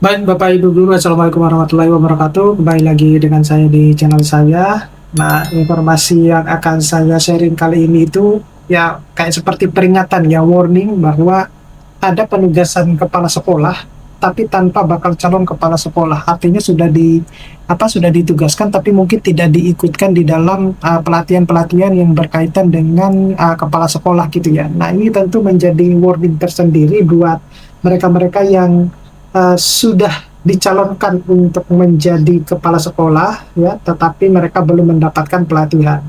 Baik, Bapak Ibu Guru, Assalamualaikum warahmatullahi wabarakatuh. Kembali lagi dengan saya di channel saya. Nah, informasi yang akan saya sharing kali ini itu ya kayak seperti peringatan ya, warning bahwa ada penugasan kepala sekolah tapi tanpa bakal calon kepala sekolah. Artinya sudah ditugaskan tapi mungkin tidak diikutkan di dalam pelatihan-pelatihan yang berkaitan dengan kepala sekolah gitu ya. Nah, ini tentu menjadi warning tersendiri buat mereka-mereka yang sudah dicalonkan untuk menjadi kepala sekolah ya, tetapi mereka belum mendapatkan pelatihan.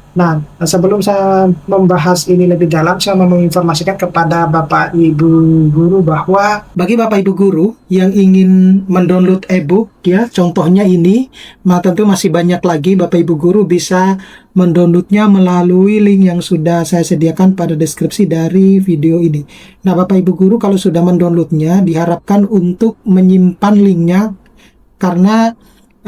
Nah, sebelum saya membahas ini lebih dalam, saya mau menginformasikan kepada Bapak Ibu Guru bahwa bagi Bapak Ibu Guru yang ingin mendownload e-book ya, contohnya ini, tentu masih banyak lagi. Bapak Ibu Guru bisa mendownloadnya melalui link yang sudah saya sediakan pada deskripsi dari video ini. Nah, Bapak Ibu Guru kalau sudah mendownloadnya, diharapkan untuk menyimpan linknya karena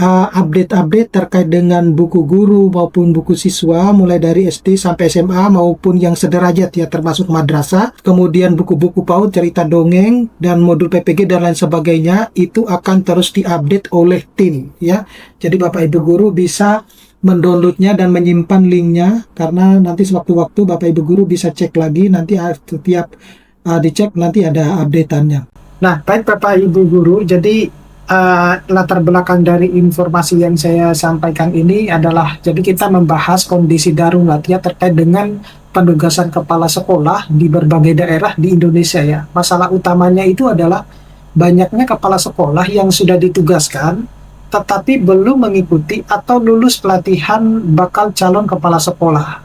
update-update terkait dengan buku guru maupun buku siswa mulai dari SD sampai SMA maupun yang sederajat ya, termasuk madrasah, kemudian buku-buku PAUD, cerita dongeng dan modul PPG dan lain sebagainya, itu akan terus diupdate oleh tim ya. Jadi Bapak Ibu Guru bisa mendownloadnya dan menyimpan linknya, karena nanti sewaktu-waktu Bapak Ibu Guru bisa cek lagi, nanti setiap dicek nanti ada update-annya. Nah, baik Bapak Ibu Guru, jadi latar belakang dari informasi yang saya sampaikan ini adalah, jadi kita membahas kondisi darurat ya terkait dengan penugasan kepala sekolah di berbagai daerah di Indonesia ya. Masalah utamanya itu adalah banyaknya kepala sekolah yang sudah ditugaskan tetapi belum mengikuti atau lulus pelatihan bakal calon kepala sekolah.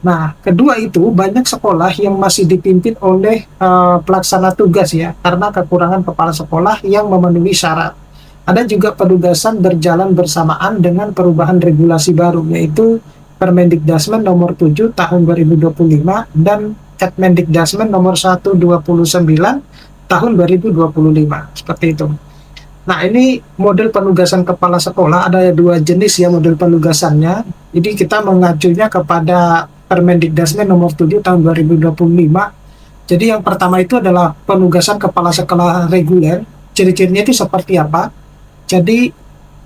Nah, kedua itu banyak sekolah yang masih dipimpin oleh pelaksana tugas ya, karena kekurangan kepala sekolah yang memenuhi syarat. Ada juga penugasan berjalan bersamaan dengan perubahan regulasi baru, yaitu Permendikdasmen nomor 7 tahun 2025 dan Kepmendikdasmen nomor 129 tahun 2025, seperti itu. Nah, ini model penugasan kepala sekolah, ada dua jenis ya model penugasannya. Jadi kita mengacunya kepada Permendikdasmen nomor 7 tahun 2025. Jadi yang pertama itu adalah penugasan kepala sekolah reguler. Ciri-cirinya itu seperti apa? Jadi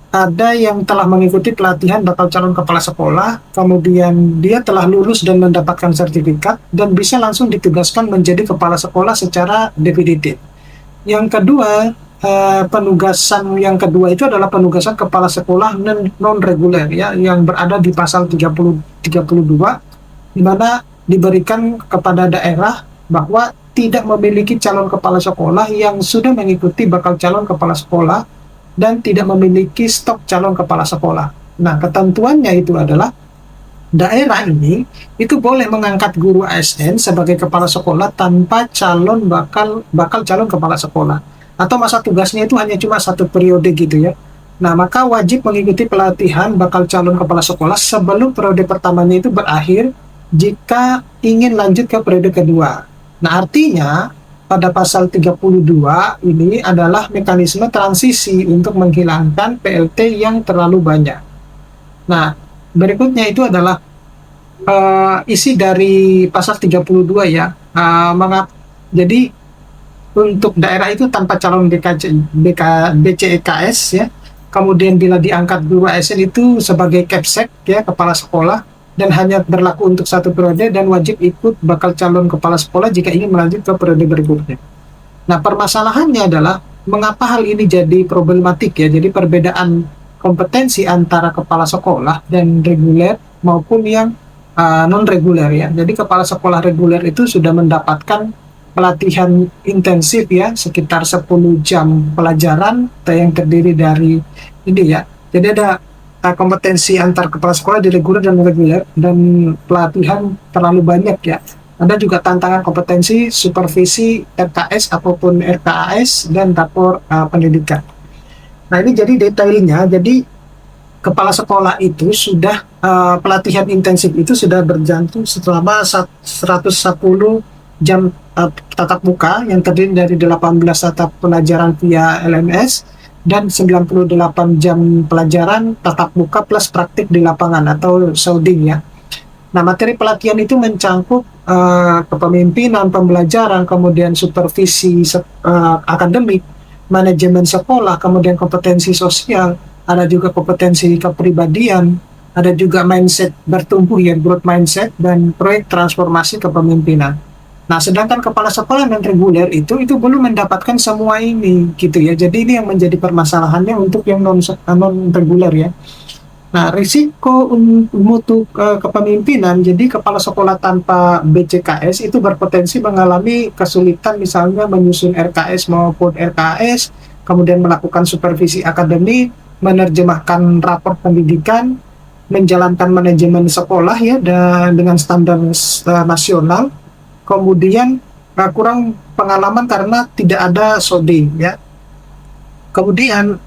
ada yang telah mengikuti pelatihan bakal calon kepala sekolah, kemudian dia telah lulus dan mendapatkan sertifikat, dan bisa langsung ditugaskan menjadi kepala sekolah secara definitif. Yang kedua, penugasan yang kedua itu adalah penugasan kepala sekolah non-reguler ya, yang berada di pasal 32, di mana diberikan kepada daerah bahwa tidak memiliki calon kepala sekolah yang sudah mengikuti bakal calon kepala sekolah dan tidak memiliki stok calon kepala sekolah. Nah, ketentuannya itu adalah daerah ini itu boleh mengangkat guru ASN sebagai kepala sekolah tanpa bakal calon kepala sekolah, atau masa tugasnya itu hanya cuma 1 periode gitu ya. Nah, maka wajib mengikuti pelatihan bakal calon kepala sekolah sebelum periode pertamanya itu berakhir jika ingin lanjut ke periode kedua. Nah, artinya pada pasal 32 ini adalah mekanisme transisi untuk menghilangkan PLT yang terlalu banyak. Nah, berikutnya itu adalah isi dari pasal 32 ya. Jadi untuk daerah itu tanpa calon BCEKS ya. Kemudian bila diangkat guru ASN itu sebagai Kepsek ya, kepala sekolah, dan hanya berlaku untuk 1 periode, dan wajib ikut bakal calon kepala sekolah jika ingin melanjut ke periode berikutnya. Nah, permasalahannya adalah mengapa hal ini jadi problematik ya. Jadi perbedaan kompetensi antara kepala sekolah dan reguler maupun yang non-reguler ya. Jadi kepala sekolah reguler itu sudah mendapatkan pelatihan intensif ya, sekitar 10 jam pelajaran yang terdiri dari ini ya. Jadi ada kompetensi antar kepala sekolah di reguler dan reguler, dan pelatihan terlalu banyak ya. Ada juga tantangan kompetensi supervisi RKS ataupun RKAS dan rapor pendidikan. Nah, ini jadi detailnya. Jadi kepala sekolah itu sudah pelatihan intensif itu sudah berjalan selama 110 jam tatap muka yang terdiri dari 18 tatap pelajaran via LMS dan 98 jam pelajaran tatap muka plus praktik di lapangan atau sounding ya. Nah, materi pelatihan itu mencangkup kepemimpinan, pembelajaran, kemudian supervisi akademik, manajemen sekolah, kemudian kompetensi sosial, ada juga kompetensi kepribadian, ada juga mindset bertumbuh ya, growth mindset, dan proyek transformasi kepemimpinan. Nah, sedangkan kepala sekolah non reguler itu belum mendapatkan semua ini gitu ya. Jadi ini yang menjadi permasalahannya untuk yang non reguler ya. Nah, risiko mutu kepemimpinan, jadi kepala sekolah tanpa BCKS itu berpotensi mengalami kesulitan misalnya menyusun RKS maupun RKS, kemudian melakukan supervisi akademik, menerjemahkan rapor pendidikan, menjalankan manajemen sekolah ya dan dengan standar nasional, kemudian kurang pengalaman karena tidak ada SODE ya. Kemudian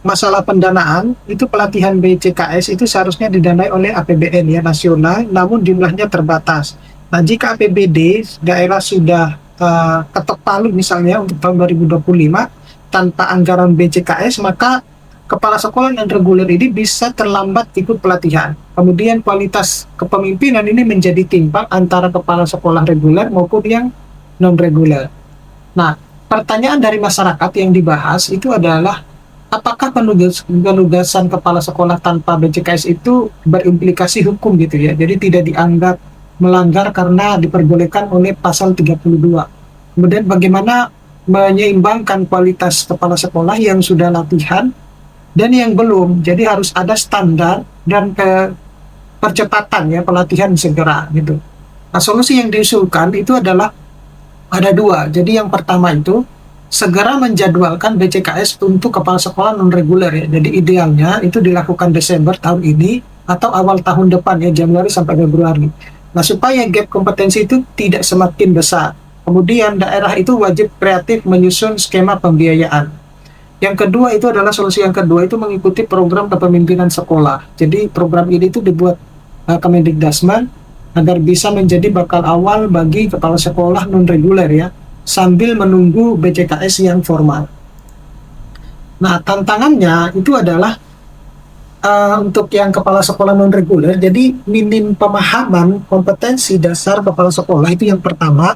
masalah pendanaan itu pelatihan BCKS itu seharusnya didanai oleh APBN ya nasional, namun jumlahnya terbatas. Nah, jika APBD daerah sudah ketok palu misalnya untuk tahun 2025 tanpa anggaran BCKS, maka kepala sekolah non reguler ini bisa terlambat ikut pelatihan. Kemudian kualitas kepemimpinan ini menjadi timpang antara kepala sekolah reguler maupun yang non reguler. Nah, pertanyaan dari masyarakat yang dibahas itu adalah apakah penugasan kepala sekolah tanpa BCKS itu berimplikasi hukum gitu ya. Jadi tidak dianggap melanggar karena diperbolehkan oleh pasal 32. Kemudian bagaimana menyeimbangkan kualitas kepala sekolah yang sudah latihan dan yang belum. Jadi harus ada standar dan percepatan ya pelatihan segera gitu. Nah, solusi yang diusulkan itu adalah ada dua. Jadi yang pertama itu segera menjadwalkan BCKS untuk kepala sekolah non reguler ya. Jadi idealnya itu dilakukan Desember tahun ini atau awal tahun depan ya, Januari sampai Februari. Nah, supaya gap kompetensi itu tidak semakin besar. Kemudian daerah itu wajib kreatif menyusun skema pembiayaan. Yang kedua itu adalah solusi yang kedua itu mengikuti program kepemimpinan sekolah. Jadi program ini itu dibuat Kemendikbudristek agar bisa menjadi bakal awal bagi kepala sekolah non reguler ya, sambil menunggu BCKS yang formal. Nah, tantangannya itu adalah untuk yang kepala sekolah non reguler, jadi minim pemahaman kompetensi dasar kepala sekolah itu yang pertama.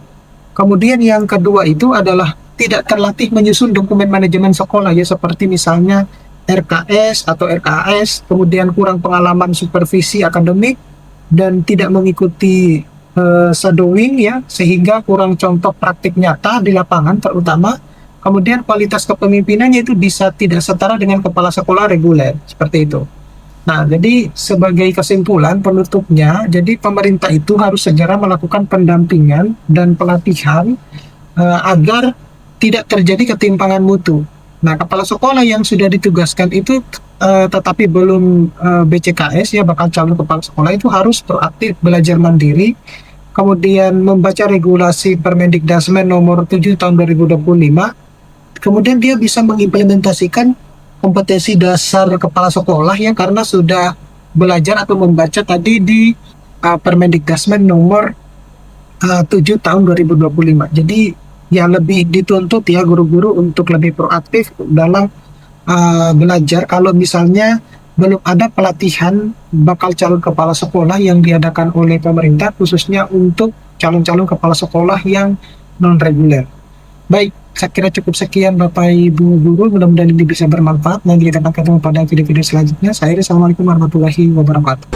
Kemudian yang kedua itu adalah tidak terlatih menyusun dokumen manajemen sekolah ya, seperti misalnya RKS atau RKAS, kemudian kurang pengalaman supervisi akademik, dan tidak mengikuti shadowing ya, sehingga kurang contoh praktik nyata di lapangan terutama. Kemudian kualitas kepemimpinannya itu bisa tidak setara dengan kepala sekolah reguler seperti itu. Nah, jadi sebagai kesimpulan penutupnya, jadi pemerintah itu harus segera melakukan pendampingan dan pelatihan agar tidak terjadi ketimpangan mutu. Nah, kepala sekolah yang sudah ditugaskan itu tetapi belum BCKS ya, bakal calon kepala sekolah itu harus proaktif belajar mandiri, kemudian membaca regulasi Permendikbudristek nomor 7 tahun 2025, kemudian dia bisa mengimplementasikan kompetensi dasar kepala sekolah ya, karena sudah belajar atau membaca tadi di Permendikbudristek nomor 7 tahun 2025. Jadi ya lebih dituntut ya guru-guru untuk lebih proaktif dalam belajar kalau misalnya belum ada pelatihan bakal calon kepala sekolah yang diadakan oleh pemerintah khususnya untuk calon-calon kepala sekolah yang non reguler. Baik, saya kira cukup sekian Bapak Ibu guru, mudah-mudahan ini bisa bermanfaat. Nanti kita akan ketemu pada video-video selanjutnya. Assalamualaikum warahmatullahi wabarakatuh.